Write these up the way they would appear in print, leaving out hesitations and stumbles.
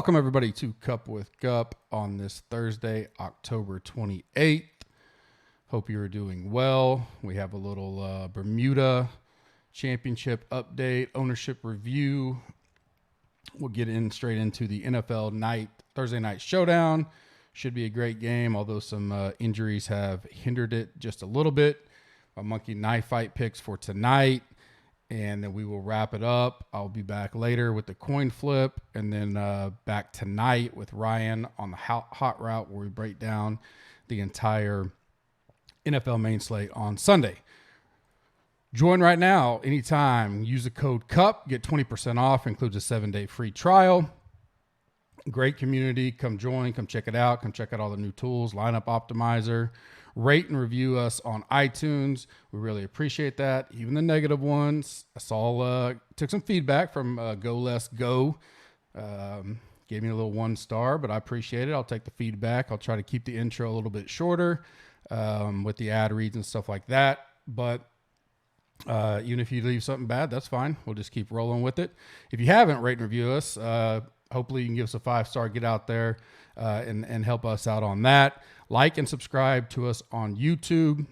Welcome, everybody, to Cup with Gup on this Thursday, October 28th. Hope you're doing well. We have a little Bermuda Championship update, ownership review. We'll get straight into the NFL Thursday night showdown. Should be a great game, although some injuries have hindered it just a little bit. My monkey knife fight picks for tonight. And then we will wrap it up. I'll be back later with the coin flip, and then back tonight with Ryan on the hot route, where we break down the entire NFL main slate on Sunday. Join right now, anytime. Use the code CUP, get 20% off. Includes a 7-day free trial. Great community. Come join. Come check it out. Come check out all the new tools. Lineup Optimizer. Rate and review us on iTunes. We really appreciate that. Even the negative ones. I saw, took some feedback from Go Less Go. Gave me a little 1-star, but I appreciate it. I'll take the feedback. I'll try to keep the intro a little bit shorter with the ad reads and stuff like that. But even if you leave something bad, that's fine. We'll just keep rolling with it. If you haven't, rate and review us. Hopefully you can give us a 5-star. Get out there and help us out on that. Like and subscribe to us on YouTube.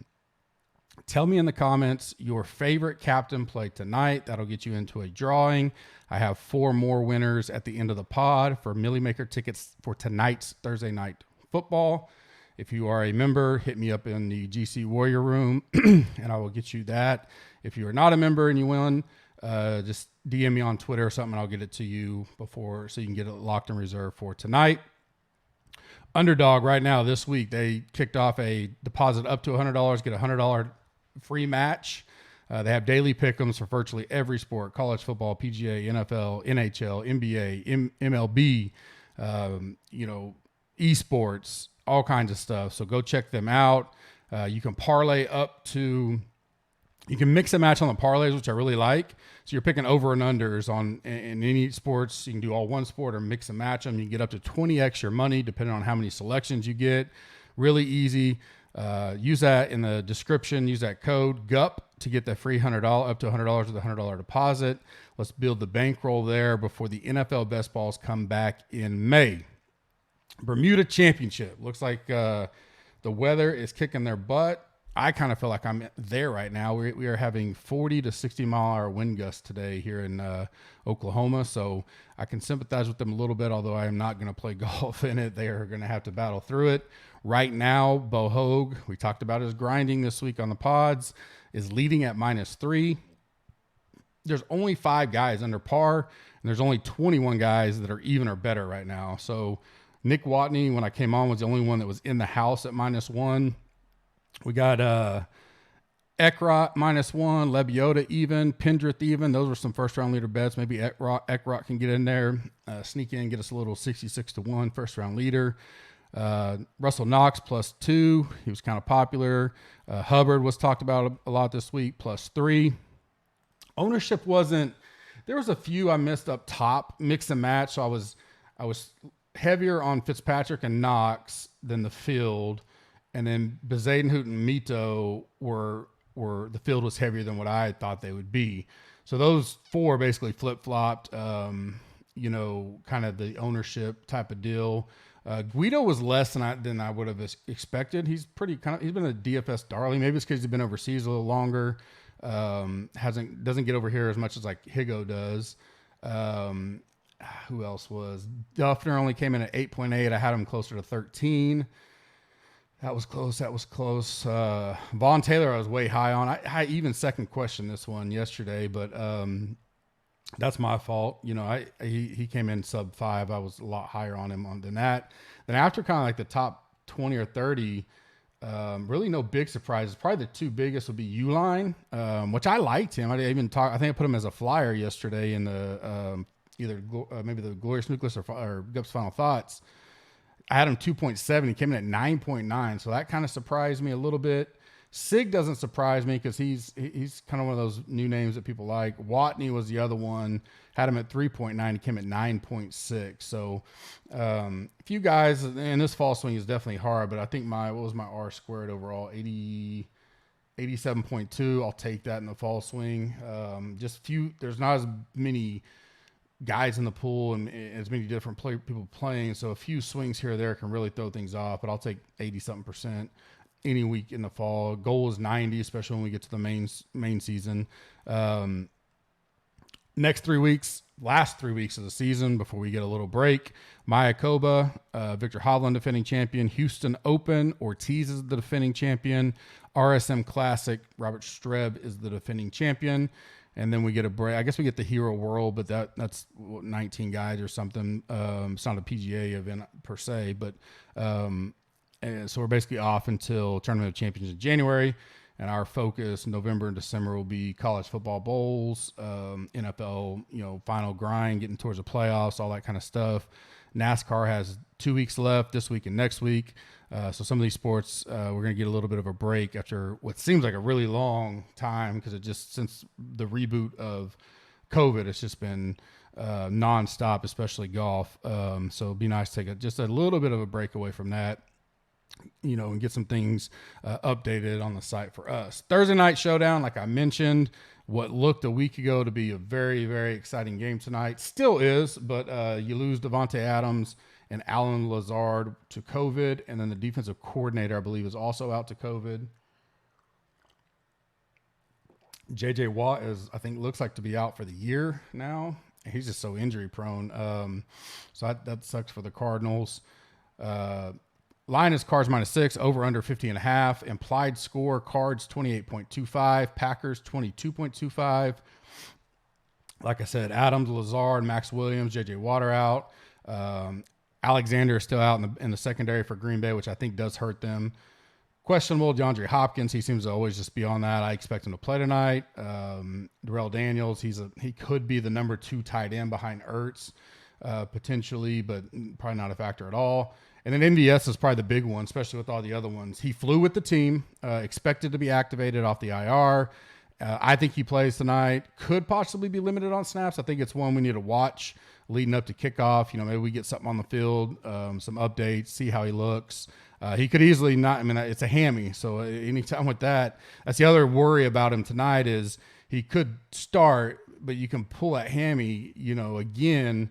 Tell me in the comments your favorite captain play tonight. That'll get you into a drawing. I have 4 more winners at the end of the pod for Millie Maker tickets for tonight's Thursday night football. If you are a member, hit me up in the GC Warrior Room and I will get you that. If you are not a member and you win, just DM me on Twitter or something and I'll get it to you before, so you can get it locked in reserve for tonight. Underdog right now this week, they kicked off a deposit up to $100, get a $100 free match. They have daily pick'ems for virtually every sport: college football, PGA, NFL, NHL, NBA, MLB, esports, all kinds of stuff. So go check them out. You can parlay up to, you can mix and match on the parlays, which I really like. So you're picking over and unders in any sports. You can do all one sport or mix and match them. You can get up to 20x your money depending on how many selections you get. Really easy. Use that in the description. Use that code GUP to get that free $100 up to $100 with a $100 deposit. Let's build the bankroll there before the NFL best balls come back in May. Bermuda Championship. Looks like the weather is kicking their butt. I kind of feel like I'm there right now. We are having 40 to 60 mile an hour wind gusts today here in Oklahoma. So I can sympathize with them a little bit, although I am not going to play golf in it. They are going to have to battle through it. Right now, Bo Hogue, we talked about his grinding this week on the pods, is leading at -3. There's only 5 guys under par, and there's only 21 guys that are even or better right now. So Nick Watney, when I came on, was the only one that was in the house at -1. We got Ekrot -1, Lebiota even, Pendrith even. Those were some first-round leader bets. Maybe Ekrot can get in there, sneak in, get us a little 66-1 first-round leader. Russell Knox +2. He was kind of popular. Hubbard was talked about a lot this week, +3. Ownership wasn't. There was a few I missed up top, mix and match. So I was heavier on Fitzpatrick and Knox than the field. And then Bezadenhout and Mito were the field was heavier than what I thought they would be. So those 4 basically flip-flopped, kind of the ownership type of deal. Guido was less than I would have expected. He's he's been a DFS darling. Maybe it's because he's been overseas a little longer. Doesn't get over here as much as like Higo does. Who else was? Duffner only came in at 8.8. I had him closer to 13. That was close. Vaughn Taylor I was way high on. I even second questioned this one yesterday, but that's my fault. He came in sub 5. I was a lot higher on him than that. Then after kind of like the top 20 or 30, really no big surprises. Probably the 2 biggest would be Uline, which I liked him. I think I put him as a flyer yesterday in the maybe the Glorious Nucleus or Gup's Final Thoughts. I had him 2.7. He came in at 9.9. So that kind of surprised me a little bit. Sig doesn't surprise me because he's kind of one of those new names that people like. Watney was the other one. Had him at 3.9. He came at 9.6. So a few guys, and this fall swing is definitely hard, but I think what was my R squared overall? 87.2. I'll take that in the fall swing. There's not as many guys in the pool and as many different people playing. So a few swings here or there can really throw things off, but I'll take 80-something% any week in the fall. Goal is 90, especially when we get to the main season. Last 3 weeks of the season before we get a little break. Mayakoba, Victor Hovland, defending champion. Houston Open, Ortiz is the defending champion. RSM Classic, Robert Streb is the defending champion. And then we get a break. I guess we get the Hero World, but that's 19 guys or something. It's not a PGA event per se, but and so we're basically off until Tournament of Champions in January. And our focus November and December will be college football bowls, NFL, final grind, getting towards the playoffs, all that kind of stuff. NASCAR has 2 weeks left, this week and next week. So some of these sports, we're going to get a little bit of a break after what seems like a really long time, because since the reboot of COVID, it's just been nonstop, especially golf. So it'd be nice to take just a little bit of a break away from that, and get some things updated on the site for us. Thursday night showdown, like I mentioned, what looked a week ago to be a very, very exciting game tonight. Still is, but you lose Devontae Adams and Alan Lazard to COVID, and then the defensive coordinator, I believe, is also out to COVID. J.J. Watt looks like to be out for the year now. He's just so injury prone. So that sucks for the Cardinals. Line is Cards -6, over under 50.5. Implied score, Cards 28.25, Packers 22.25. Like I said, Adams, Lazard, Max Williams, J.J. Watt are out. Alexander is still out in the secondary for Green Bay, which I think does hurt them. Questionable, DeAndre Hopkins. He seems to always just be on that. I expect him to play tonight. Darrell Daniels, he could be the number 2 tight end behind Ertz, potentially, but probably not a factor at all. And then MVS is probably the big one, especially with all the other ones. He flew with the team, expected to be activated off the IR. I think he plays tonight. Could possibly be limited on snaps. I think it's one we need to watch leading up to kickoff. Maybe we get something on the field, some updates, see how he looks. He could easily not. I mean, it's a hammy, so anytime with that, that's the other worry about him tonight is he could start, but you can pull that hammy, again.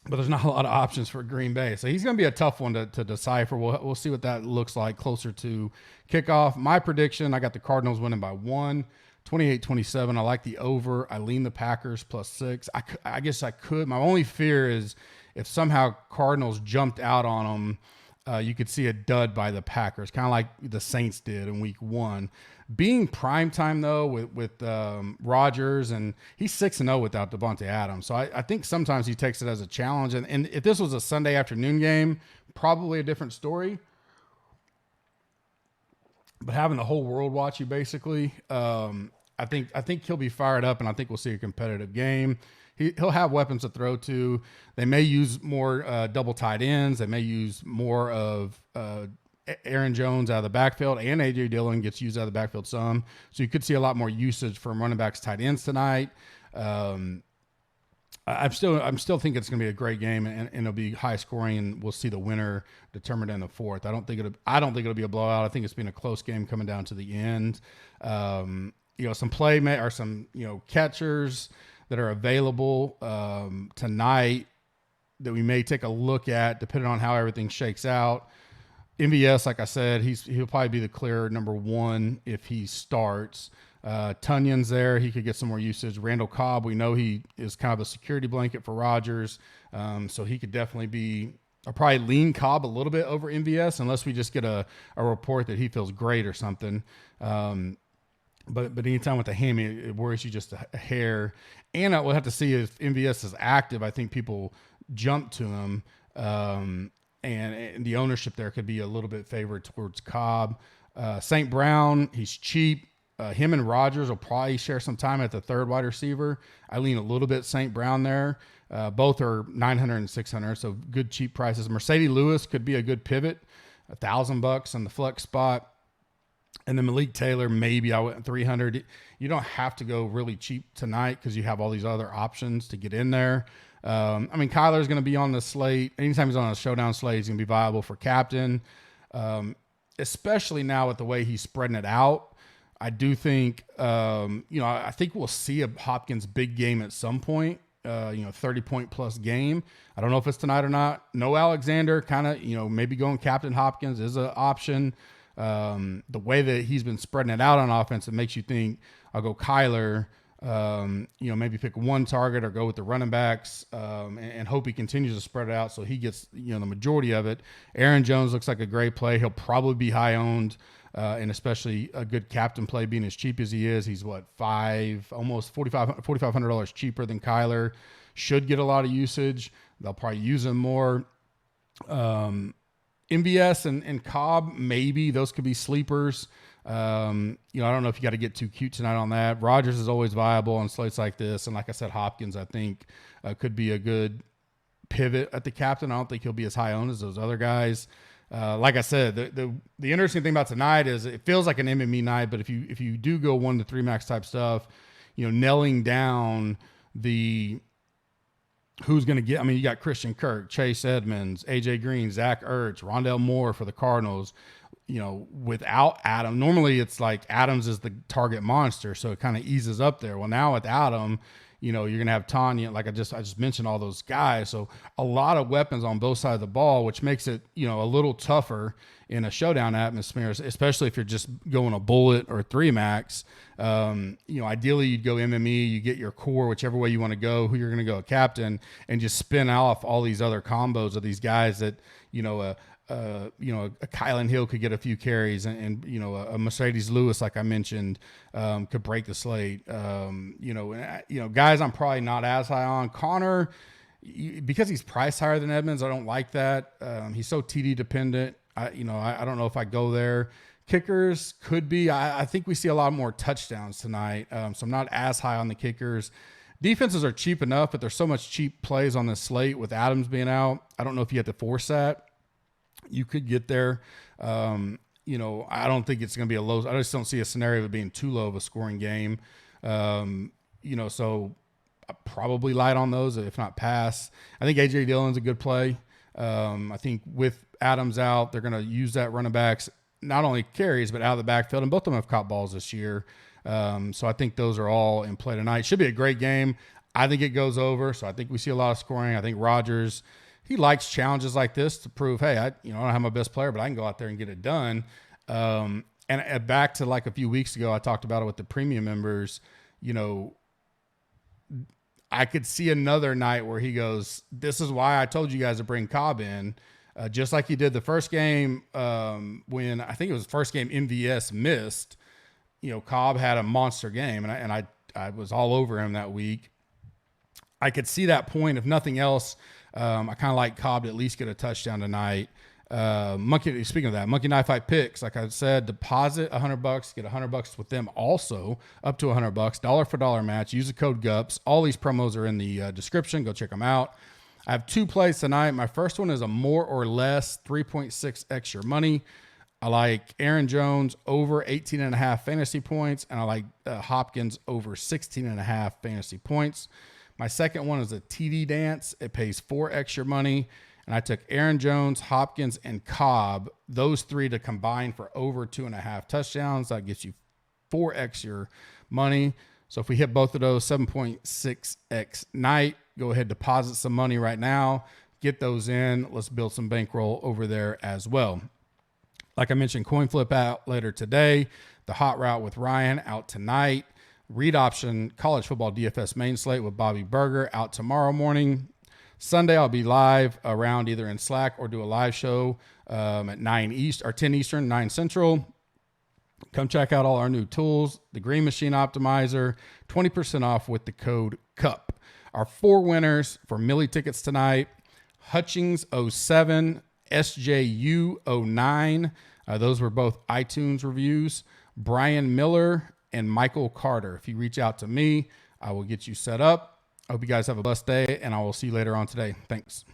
But there's not a lot of options for Green Bay. So he's going to be a tough one to decipher. We'll see what that looks like closer to kickoff. My prediction, I got the Cardinals winning by 1, 28-27. I like the over. I lean the Packers +6. I guess I could. My only fear is if somehow Cardinals jumped out on them, you could see a dud by the Packers, kind of like the Saints did in week 1. Being primetime, though, with Rodgers, and he's 6-0 without Devontae Adams. So I think sometimes he takes it as a challenge. And if this was a Sunday afternoon game, probably a different story. But having the whole world watch you, basically, I think he'll be fired up, and I think we'll see a competitive game. He'll have weapons to throw to. They may use more double tight ends. They may use more of Aaron Jones out of the backfield, and A.J. Dillon gets used out of the backfield some. So you could see a lot more usage from running backs, tight ends tonight. I'm still thinking it's going to be a great game, and it'll be high scoring, and we'll see the winner determined in the fourth. I don't think it'll be a blowout. I think it's been a close game coming down to the end. Some some catchers that are available tonight that we may take a look at, depending on how everything shakes out. MVS, like I said, he'll probably be the clear number 1 if he starts. Tunyon's there. He could get some more usage. Randall Cobb, we know he is kind of a security blanket for Rodgers. So he could definitely be – I'll probably lean Cobb a little bit over MVS unless we just get a report that he feels great or something. But anytime with the hammy, it worries you just a hair. And we'll have to see if MVS is active. I think people jump to him. And the ownership there could be a little bit favored towards Cobb. St. Brown, he's cheap. Him and Rodgers will probably share some time at the third wide receiver. I lean a little bit St. Brown there. Both are $900 and $600, so good cheap prices. Mercedes Lewis could be a good pivot, $1,000 on the flex spot. And then Malik Taylor, maybe I went $300. You don't have to go really cheap tonight because you have all these other options to get in there. Kyler's going to be on the slate. Anytime he's on a showdown slate, he's going to be viable for captain, especially now with the way he's spreading it out. I do think, I think we'll see a Hopkins big game at some point, 30-point plus game. I don't know if it's tonight or not. No Alexander, kind of, maybe going Captain Hopkins is an option. The way that he's been spreading it out on offense, it makes you think I'll go Kyler, maybe pick one target or go with the running backs, and hope he continues to spread it out so he gets, the majority of it. Aaron Jones looks like a great play. He'll probably be high owned, and especially a good captain play being as cheap as he is. He's almost $4,500 cheaper than Kyler. Should get a lot of usage. They'll probably use him more. MVS and Cobb, maybe those could be sleepers. I don't know if you got to get too cute tonight on that. Rodgers is always viable on slates like this. And like I said, Hopkins, I think, could be a good pivot at the captain. I don't think he'll be as high owned as those other guys. Like I said, the interesting thing about tonight is it feels like an MME night, but if you do go 1 to 3 max type stuff, nailing down the who's going to get, you got Christian Kirk, Chase Edmonds, AJ Green, Zach Ertz, Rondale Moore for the Cardinals, without Adam. Normally it's like Adams is the target monster, so it kind of eases up there. Well, now with Adam, you're going to have Tanya, like I just mentioned all those guys. So a lot of weapons on both sides of the ball, which makes it, a little tougher in a showdown atmosphere, especially if you're just going a bullet or 3 max. Ideally you'd go MME, you get your core, whichever way you want to go, who you're going to go a captain, and just spin off all these other combos of these guys that, a Kylan Hill could get a few carries, and a Mercedes Lewis, like I mentioned, could break the slate. Guys I'm probably not as high on. Connor, because he's priced higher than Edmonds, I don't like that. He's so TD dependent. I don't know if I go there. Kickers could be. I think we see a lot more touchdowns tonight, so I'm not as high on the kickers. Defenses are cheap enough, but there's so much cheap plays on this slate with Adams being out. I don't know if you have to force that. You could get there. I don't think it's going to be I just don't see a scenario of it being too low of a scoring game. So I probably light on those, if not pass. I think A.J. Dillon's a good play. I think with Adams out, they're going to use that running backs, not only carries, but out of the backfield. And both of them have caught balls this year. So I think those are all in play tonight. Should be a great game. I think it goes over. So I think we see a lot of scoring. I think Rodgers, he likes challenges like this to prove, hey, I don't have my best player, but I can go out there and get it done. And back to like a few weeks ago, I talked about it with the premium members. I could see another night where he goes, this is why I told you guys to bring Cobb in, just like he did the first game when I think it was the first game MVS missed. Cobb had a monster game, and I was all over him that week. I could see that point. If nothing else, I kind of like Cobb to at least get a touchdown tonight. Speaking of that, Monkey Knife Fight picks, like I said, deposit $100, get $100 with them also, up to $100, dollar for dollar match. Use the code GUPS. All these promos are in the description. Go check them out. I have 2 plays tonight. My first one is a more or less 3.6x your money. I like Aaron Jones over 18.5 fantasy points, and I like Hopkins over 16.5 fantasy points. My second one is a TD dance. It pays 4x your money. And I took Aaron Jones, Hopkins, and Cobb, those 3 to combine for over 2.5 touchdowns. That gets you 4x your money. So if we hit both of those, 7.6x night, go ahead, deposit some money right now. Get those in. Let's build some bankroll over there as well. Like I mentioned, coin flip out later today. The hot route with Ryan out tonight. Read option college football DFS main slate with Bobby Berger out tomorrow morning. Sunday, I'll be live around either in Slack or do a live show at 9 East or 10 Eastern, 9 Central. Come check out all our new tools. The Green Machine Optimizer, 20% off with the code CUP. Our 4 winners for Millie tickets tonight: Hutchings 07, SJU 09. Those were both iTunes reviews. Brian Miller and Michael Carter. If you reach out to me, I will get you set up. I hope you guys have a blessed day, and I will see you later on today. Thanks.